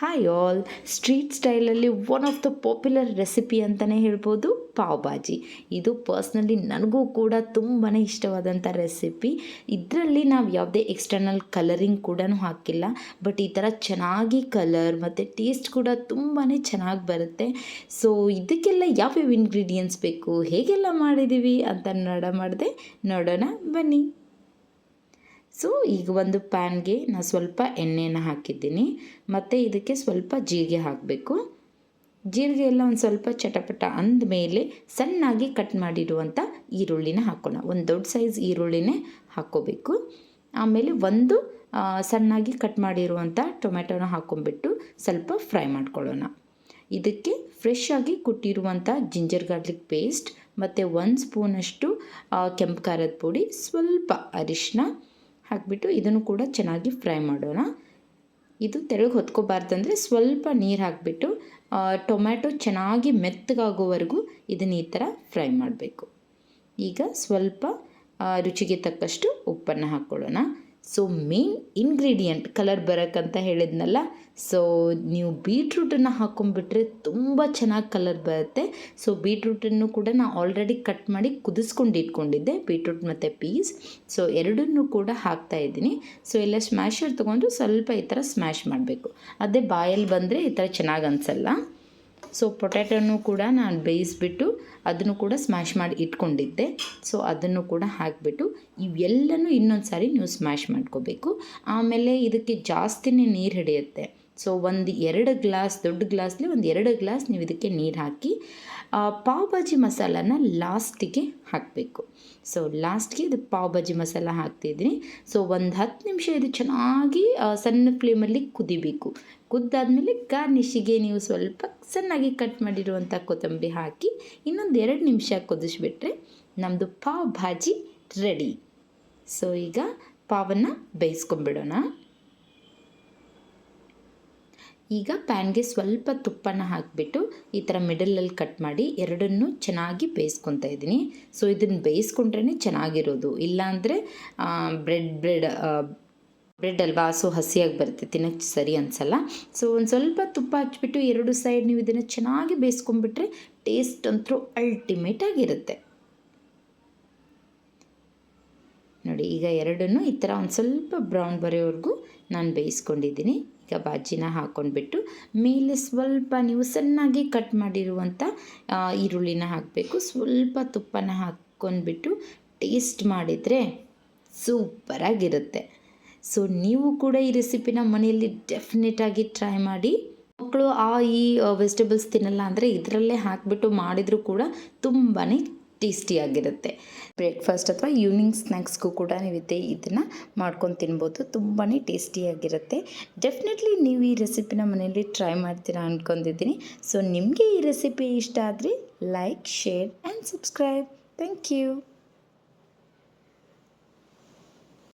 Hi all. Street ಸ್ಟೈಲಲ್ಲಿ one of the popular recipe ಅಂತಲೇ ಹೇಳ್ಬೋದು ಪಾವ್ ಭಾಜಿ. ಇದು ಪರ್ಸ್ನಲಿ ನನಗೂ ಕೂಡ ತುಂಬಾ ಇಷ್ಟವಾದಂಥ ರೆಸಿಪಿ. ಇದರಲ್ಲಿ ನಾವು ಯಾವುದೇ ಎಕ್ಸ್ಟರ್ನಲ್ ಕಲರಿಂಗ್ ಕೂಡ ಹಾಕಿಲ್ಲ, ಬಟ್ ಈ ಥರ ಚೆನ್ನಾಗಿ ಕಲರ್ ಮತ್ತು ಟೇಸ್ಟ್ ಕೂಡ ತುಂಬಾ ಚೆನ್ನಾಗಿ ಬರುತ್ತೆ. ಸೊ ಇದಕ್ಕೆಲ್ಲ ಯಾವ್ಯಾವ ಇಂಗ್ರೀಡಿಯೆಂಟ್ಸ್ ಬೇಕು, ಹೇಗೆಲ್ಲ ಮಾಡಿದ್ದೀವಿ ಅಂತ ನೋಡೋಣ ಬನ್ನಿ. ಸೊ ಈಗ ಒಂದು ಪ್ಯಾನ್ಗೆ ನಾನು ಸ್ವಲ್ಪ ಎಣ್ಣೆಯನ್ನು ಹಾಕಿದ್ದೀನಿ ಮತ್ತು ಇದಕ್ಕೆ ಸ್ವಲ್ಪ ಜೀರಿಗೆ ಹಾಕಬೇಕು. ಜೀರಿಗೆ ಎಲ್ಲ ಒಂದು ಸ್ವಲ್ಪ ಚಟಪಟ ಅಂದಮೇಲೆ ಸಣ್ಣಾಗಿ ಕಟ್ ಮಾಡಿರುವಂಥ ಈರುಳ್ಳಿನ ಹಾಕೋಣ. ಒಂದು ದೊಡ್ಡ ಸೈಜ್ ಈರುಳ್ಳಿನೇ ಹಾಕ್ಕೋಬೇಕು. ಆಮೇಲೆ ಒಂದು ಸಣ್ಣಾಗಿ ಕಟ್ ಮಾಡಿರುವಂಥ ಟೊಮೆಟೊನ ಹಾಕ್ಕೊಂಬಿಟ್ಟು ಸ್ವಲ್ಪ ಫ್ರೈ ಮಾಡ್ಕೊಳ್ಳೋಣ. ಇದಕ್ಕೆ ಫ್ರೆಶ್ ಆಗಿ ಕುಟ್ಟಿರುವಂಥ ಜಿಂಜರ್ ಗಾರ್ಲಿಕ್ ಪೇಸ್ಟ್ ಮತ್ತು 1 ಸ್ಪೂನಷ್ಟು ಕೆಂಪು ಖಾರದ ಪುಡಿ, ಸ್ವಲ್ಪ ಅರಿಶಿನ ಹಾಕಿಬಿಟ್ಟು ಇದನ್ನು ಕೂಡ ಚೆನ್ನಾಗಿ ಫ್ರೈ ಮಾಡೋಣ. ಇದು ತೆಳಗೆ ಹೊತ್ಕೋಬಾರ್ದಂದರೆ ಸ್ವಲ್ಪ ನೀರು ಹಾಕಿಬಿಟ್ಟು ಟೊಮ್ಯಾಟೊ ಚೆನ್ನಾಗಿ ಮೆತ್ತಗಾಗೋವರೆಗೂ ಇದನ್ನು ಈ ಥರ ಫ್ರೈ ಮಾಡಬೇಕು. ಈಗ ಸ್ವಲ್ಪ ರುಚಿಗೆ ತಕ್ಕಷ್ಟು ಉಪ್ಪನ್ನು ಹಾಕ್ಕೊಳ್ಳೋಣ. ಸೊ ಮೇನ್ ಇಂಗ್ರೀಡಿಯೆಂಟ್ ಕಲರ್ ಬರೋಕ್ಕಂತ ಹೇಳಿದ್ನಲ್ಲ, ಸೊ ನೀವು ಬೀಟ್ರೂಟನ್ನು ಹಾಕ್ಕೊಂಡ್ಬಿಟ್ರೆ ತುಂಬ ಚೆನ್ನಾಗಿ ಕಲರ್ ಬರುತ್ತೆ. ಸೊ ಬೀಟ್ರೂಟನ್ನು ಕೂಡ ನಾನು ಆಲ್ರೆಡಿ ಕಟ್ ಮಾಡಿ ಕುದಿಸ್ಕೊಂಡು ಇಟ್ಕೊಂಡಿದ್ದೆ, ಬೀಟ್ರೂಟ್ ಮತ್ತು ಪೀಸ್. ಸೊ ಎರಡನ್ನೂ ಕೂಡ ಹಾಕ್ತಾಯಿದ್ದೀನಿ. ಸೊ ಎಲ್ಲ ಸ್ಮ್ಯಾಶರ್ ತೊಗೊಂಡು ಸ್ವಲ್ಪ ಈ ಥರ ಸ್ಮ್ಯಾಶ್ ಮಾಡಬೇಕು. ಅದೇ ಬಾಯಲ್ಲಿ ಬಂದರೆ ಈ ಥರ ಚೆನ್ನಾಗಿ ಅನಿಸಲ್ಲ. ಸೊ ಪೊಟ್ಯಾಟೊನೂ ಕೂಡ ನಾನು ಬೇಯಿಸ್ಬಿಟ್ಟು ಅದನ್ನು ಕೂಡ ಸ್ಮ್ಯಾಶ್ ಮಾಡಿ ಇಟ್ಕೊಂಡಿದ್ದೆ. ಸೊ ಅದನ್ನು ಕೂಡ ಹಾಕಿಬಿಟ್ಟು ಇವೆಲ್ಲನೂ ಇನ್ನೊಂದು ಸಾರಿ ನೀವು ಸ್ಮ್ಯಾಶ್ ಮಾಡ್ಕೋಬೇಕು. ಆಮೇಲೆ ಇದಕ್ಕೆ ಜಾಸ್ತಿನೇ ನೀರು ಹಿಡಿಯುತ್ತೆ. ಸೊ ಒಂದು 2 ಗ್ಲಾಸ್, ದೊಡ್ಡ ಗ್ಲಾಸ್ಲಿ ಒಂದು 2 ಗ್ಲಾಸ್ ನೀವು ಇದಕ್ಕೆ ನೀರು ಹಾಕಿ ಪಾವ್ ಭಾಜಿ ಮಸಾಲಾನ ಲಾಸ್ಟಿಗೆ ಹಾಕಬೇಕು. ಸೊ ಲಾಸ್ಟ್ಗೆ ಇದು ಪಾವ್ ಭಾಜಿ ಮಸಾಲ ಹಾಕ್ತಿದ್ದೀನಿ. ಸೊ ಒಂದು 10 ನಿಮಿಷ ಇದು ಚೆನ್ನಾಗಿ ಸಣ್ಣ ಫ್ಲೇಮಲ್ಲಿ ಕುದಿಬೇಕು. ಕುದ್ದಾದಮೇಲೆ ಗಾರ್ನಿಷಿಗೆ ನೀವು ಸ್ವಲ್ಪ ಸಣ್ಣಾಗಿ ಕಟ್ ಮಾಡಿರುವಂಥ ಕೊತ್ತಂಬರಿ ಹಾಕಿ ಇನ್ನೊಂದು 2 ನಿಮಿಷ ಕುದಿಸ್ಬಿಟ್ರೆ ನಮ್ಮದು ಪಾವ್ ಭಾಜಿ ರೆಡಿ. ಸೊ ಈಗ ಪಾವನ್ನು ಬೇಯಿಸ್ಕೊಂಬಿಡೋಣ. ಈಗ ಪ್ಯಾನ್ಗೆ ಸ್ವಲ್ಪ ತುಪ್ಪನ ಹಾಕಿಬಿಟ್ಟು ಈ ಥರ ಮಿಡಲಲ್ಲಿ ಕಟ್ ಮಾಡಿ ಎರಡನ್ನೂ ಚೆನ್ನಾಗಿ ಬೇಯಿಸ್ಕೊತಾ ಇದ್ದೀನಿ. ಸೊ ಇದನ್ನು ಬೇಯಿಸ್ಕೊಂಡ್ರೇ ಚೆನ್ನಾಗಿರೋದು, ಇಲ್ಲಾಂದರೆ ಬ್ರೆಡ್ ಅಲ್ವಾ, ಸೊ ಹಸಿಯಾಗಿ ಬರುತ್ತೆ, ತಿನ್ನೋಕ್ಕೆ ಸರಿ ಅನಿಸಲ್ಲ. ಸೊ ಒಂದು ಸ್ವಲ್ಪ ತುಪ್ಪ ಹಚ್ಬಿಟ್ಟು 2 ಸೈಡ್ ನೀವು ಇದನ್ನು ಚೆನ್ನಾಗಿ ಬೇಯಿಸ್ಕೊಂಡ್ಬಿಟ್ರೆ ಟೇಸ್ಟ್ ಅಂತೂ ಅಲ್ಟಿಮೇಟ್ ಆಗಿರುತ್ತೆ. ನೋಡಿ, ಈಗ ಎರಡನ್ನೂ ಈ ಥರ ಒಂದು ಸ್ವಲ್ಪ ಬ್ರೌನ್ ಬರೋವರೆಗೂ ನಾನು ಬೇಯಿಸ್ಕೊಂಡಿದ್ದೀನಿ. ಈಗ ಬಾಜಿನ ಹಾಕ್ಕೊಂಡ್ಬಿಟ್ಟು ಮೇಲೆ ಸ್ವಲ್ಪ ನೀವು ಸಣ್ಣಾಗಿ ಕಟ್ ಮಾಡಿರುವಂಥ ಈರುಳ್ಳಿನ ಹಾಕಬೇಕು. ಸ್ವಲ್ಪ ತುಪ್ಪನ ಹಾಕ್ಕೊಂಡ್ಬಿಟ್ಟು ಟೇಸ್ಟ್ ಮಾಡಿದರೆ ಸೂಪರಾಗಿರುತ್ತೆ. ಸೊ ನೀವು ಕೂಡ ಈ ರೆಸಿಪಿನ ಮನೆಯಲ್ಲಿ ಡೆಫಿನೆಟಾಗಿ ಟ್ರೈ ಮಾಡಿ. ಮಕ್ಕಳು ಈ ವೆಜಿಟೇಬಲ್ಸ್ ತಿನ್ನಲ್ಲ ಅಂದರೆ ಇದರಲ್ಲೇ ಹಾಕಿಬಿಟ್ಟು ಮಾಡಿದರೂ ಕೂಡ ತುಂಬಾ ಟೇಸ್ಟಿಯಾಗಿರುತ್ತೆ. ಬ್ರೇಕ್ಫಾಸ್ಟ್ ಅಥವಾ ಈವ್ನಿಂಗ್ ಸ್ನ್ಯಾಕ್ಸ್ಗೂ ಕೂಡ ನೀವು ಇದನ್ನು ಮಾಡ್ಕೊಂಡು ತಿನ್ಬೋದು, ತುಂಬಾ ಟೇಸ್ಟಿಯಾಗಿರುತ್ತೆ. ಡೆಫಿನೆಟ್ಲಿ ನೀವು ಈ ರೆಸಿಪಿನ ಮನೆಯಲ್ಲಿ ಟ್ರೈ ಮಾಡ್ತೀರಾ ಅಂದ್ಕೊಂಡಿದ್ದೀನಿ. ಸೊ ನಿಮಗೆ ಈ ರೆಸಿಪಿ ಇಷ್ಟ ಆದರೆ like, share and subscribe. Thank you.